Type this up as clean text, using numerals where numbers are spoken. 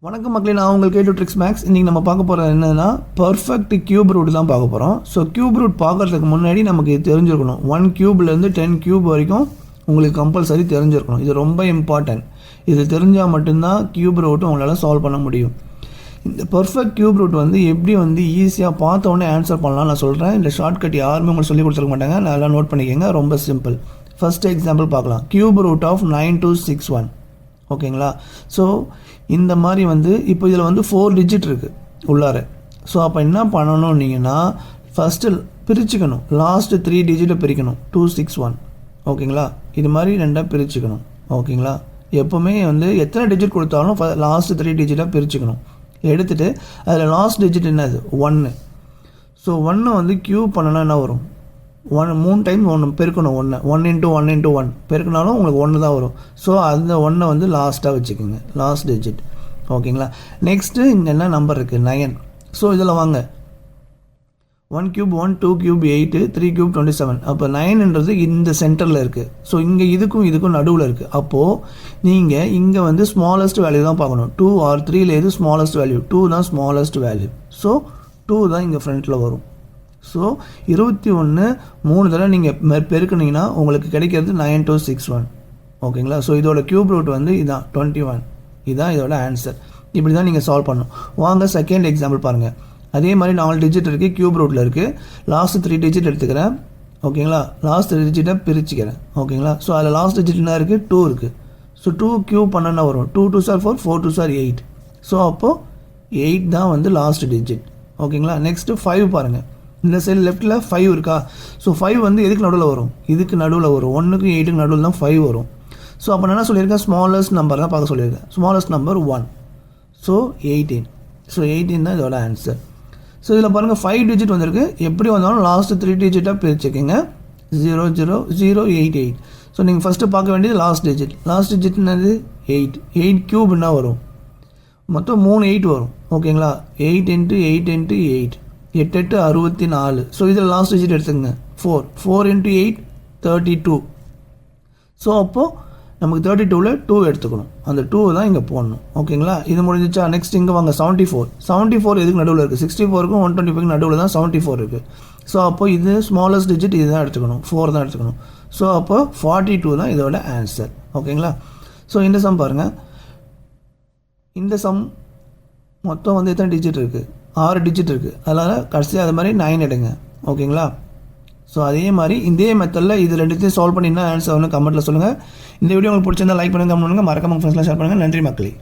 வணக்கம் மக்களே, நான் உங்களுக்கு கேட்டு ட்ரிக்ஸ் மேக்ஸ். இன்றைக்கி நம்ம பார்க்க போகிறது என்னென்னா பர்ஃபெக்ட் கியூப் ரூட் தான் பார்க்க போகிறோம். ஸோ கியூப் ரூட் பார்க்குறதுக்கு முன்னாடி நமக்கு தெரிஞ்சிருக்கணும் 1 கியூப்லேருந்து 10 கியூப் வரைக்கும் உங்களுக்கு கம்பல்சரி தெரிஞ்சிருக்கணும். இது ரொம்ப இம்பார்ட்டன்ட். இது தெரிஞ்சால் மட்டும்தான் கியூப் ரூட்டை உங்களால் சால்வ் பண்ண முடியும். இந்த பர்ஃபெக்ட் கியூப் ரூட் எப்படி ஈஸியாக பார்த்த உடனே ஆன்சர் பண்ணலாம் நான் சொல்கிறேன். இந்த ஷார்ட்கட் யாருமே உங்களுக்கு சொல்லி கொடுத்துருக்க மாட்டாங்க. நல்லா நோட் பண்ணிக்கோங்க, ரொம்ப சிம்பிள். ஃபஸ்ட்டு எக்ஸாம்பிள் பார்க்கலாம். Cube root of 9261. ஓகேங்களா? ஸோ இந்த மாதிரி இப்போ இதில் 4 டிஜிட் இருக்குது உள்ளார. ஸோ அப்போ என்ன பண்ணணும்னீங்கன்னா ஃபஸ்ட்டு பிரிச்சுக்கணும். லாஸ்ட்டு 3 டிஜிட்டை பிரிக்கணும். 261. ஓகேங்களா? இது மாதிரி ரெண்டாக பிரிச்சுக்கணும். ஓகேங்களா? எப்போவுமே எத்தனை டிஜிட் கொடுத்தாலும் லாஸ்ட்டு 3 டிஜிட்டாக பிரிச்சுக்கணும். எடுத்துகிட்டு அதில் லாஸ்ட் டிஜிட் என்னது 1. ஸோ 1 கியூப் பண்ணனா என்ன வரும்? 3 டைம் 1 பெருக்கணும். 1 இன்ட்டு 1 இன்ட்டு 1 பெருக்கினாலும் உங்களுக்கு 1 தான் வரும். ஸோ அந்த 1 லாஸ்ட்டாக வச்சுக்கோங்க, லாஸ்ட் டிஜிட். ஓகேங்களா? நெக்ஸ்ட்டு இங்கே என்ன நம்பர் இருக்குது? 9. ஸோ இதில் வாங்க, 1 கியூப் 1, 2 கியூப் 8, 3 கியூப் 27. அப்போ 9ன்றது இந்த சென்டரில் இருக்குது. ஸோ இங்கே இதுக்கும் நடுவில் இருக்குது. அப்போது நீங்கள் இங்கே ஸ்மாலஸ்ட் வேல்யூ தான் பார்க்கணும். 2 or 3ல எது ஸ்மாலஸ்ட் வேல்யூ? 2 தான் ஸ்மாலஸ்ட் வேல்யூ. ஸோ 2 தான் இங்கே ஃப்ரண்ட்டில் வரும். ஸோ 21 3 தடவை நீங்கள் பெருக்குனீங்கன்னா உங்களுக்கு கிடைக்கிறது 9261. ஓகேங்களா? ஸோ இதோட கியூப் ரூட் இதான் 21. இதுதான் இதோட ஆன்சர். இப்படி தான் நீங்கள் சால்வ் பண்ணணும். வாங்க செகண்ட் எக்ஸாம்பிள் பாருங்கள். அதே மாதிரி 4 டிஜிட் இருக்குது, கியூப் ரூட்டில் இருக்குது. லாஸ்ட் 3 டிஜிட் எடுத்துக்கிறேன். ஓகேங்களா? லாஸ்ட் 3 டிஜிட்டை பிரிச்சுக்கிறேன். ஓகேங்களா? ஸோ அதில் லாஸ்ட் டிஜிட் என்ன இருக்குது? 2 இருக்குது. ஸோ 2 கியூப் பண்ணனா வரும். 2 2s are 4, 4 2s are 8. So அப்போது 8 தான் லாஸ்ட் டிஜிட். ஓகேங்களா? நெக்ஸ்ட்டு 5 பாருங்கள். இந்த சைடு லெஃப்ட்டில் 5 இருக்கா? ஸோ 5 எதுக்கு நடுவில் வரும்? இதுக்கு நடுவில் வரும். 1க்கும் 8க்கும் நடுவில் தான் 5 வரும். ஸோ அப்போ நான் என்ன சொல்லியிருக்கேன்? ஸ்மாலஸ்ட் நம்பர் தான் பார்க்க சொல்லியிருக்கேன். Smallest number 1. ஸோ 18. ஸோ 18 தான் இதோட ஆன்சர். ஸோ இதில் பாருங்கள் 5 டிஜிட் வந்திருக்கு. எப்படி வந்தாலும் லாஸ்ட்டு 3 டிஜிட்டாக பிரிச்சுக்கோங்க. 00088. ஸோ நீங்கள் ஃபஸ்ட்டு பார்க்க வேண்டியது லாஸ்ட் டிஜிட். லாஸ்ட் டிஜிட் என்னது? 8. 8 கியூப் என்ன வரும்? மொத்தம் 3 8 வரும். ஓகேங்களா? 8 இன்ட்டு 8 இன்ட்டு 8, 8 8 64. ஸோ இதில் லாஸ்ட் டிஜிட் எடுத்துக்கங்க. 4. 4 இன்ட்டு 8 32. ஸோ அப்போது நமக்கு 32ல் 2 எடுத்துக்கணும். அந்த 2 தான் இங்கே போடணும். ஓகேங்களா? இது முடிஞ்சிச்சா? நெக்ஸ்ட் இங்கே வாங்க. 74. 74 எதுக்கு நடுவில் இருக்குது? 64க்கும் 125க்கும் நடுவில் தான் 74 இருக்குது. ஸோ அப்போ இது ஸ்மாலஸ்ட் டிஜிட் இது தான் எடுத்துக்கணும். 4 தான் எடுத்துக்கணும். ஸோ அப்போ 42 தான் இதோட ஆன்சர். ஓகேங்களா? ஸோ இந்த சம் பாருங்கள். இந்த சம் மொத்தம் எத்தனை டிஜிட் இருக்குது? 6 டிஜிட் இருக்குது. அதனால் கடைசியாக அது மாதிரி 9 எடுங்க. ஓகேங்களா? ஸோ அதே மாதிரி இதே மெத்தடில் இது ரெண்டுத்தையும் சால்வ் பண்ணினா ஆன்சர் கமெண்ட்டில் சொல்லுங்கள். இந்த வீடியோ உங்களுக்கு பிடிச்சிருந்தா லைக் பண்ணுங்கள், கமெண்ட் பண்ணுங்கள், மறக்காம ஃப்ரெண்ட்ஸ்லாம் ஷேர் பண்ணுங்கள். நன்றி மக்களே.